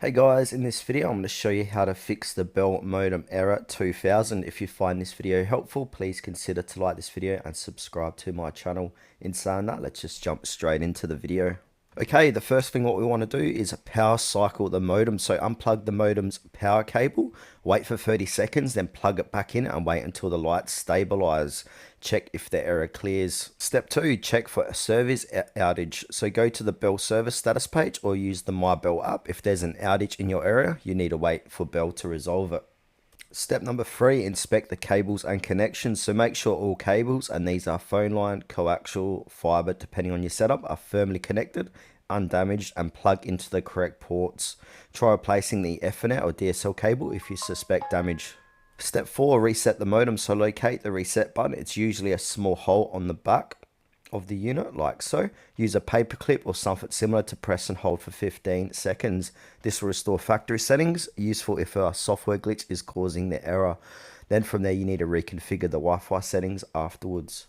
Hey guys, in this video I'm going to show you how to fix the Bell modem error 2000. If you find this video helpful, please consider to like this video and subscribe to my channel. In saying that, let's just jump straight into the video. Okay, the first thing what we want to do is power cycle the modem. So unplug the modem's power cable, wait for 30 seconds, then plug it back in and wait until the lights stabilize. Check if the error clears. Step 2, check for a service outage. So go to the Bell service status page or use the My Bell app. If there's an outage in your area, you need to wait for Bell to resolve it. Step number 3, inspect the cables and connections. So make sure all cables, and these are phone line, coaxial, fiber, depending on your setup, are firmly connected, undamaged, and plug into the correct ports. Try replacing the Ethernet or DSL cable if you suspect damage. Step 4, reset the modem. So locate the reset button. It's usually a small hole on the back of the unit, like so. Use a paper clip or something similar to press and hold for 15 seconds. This will restore factory settings, useful if a software glitch is causing the error. Then from there you need to reconfigure the Wi-Fi settings afterwards.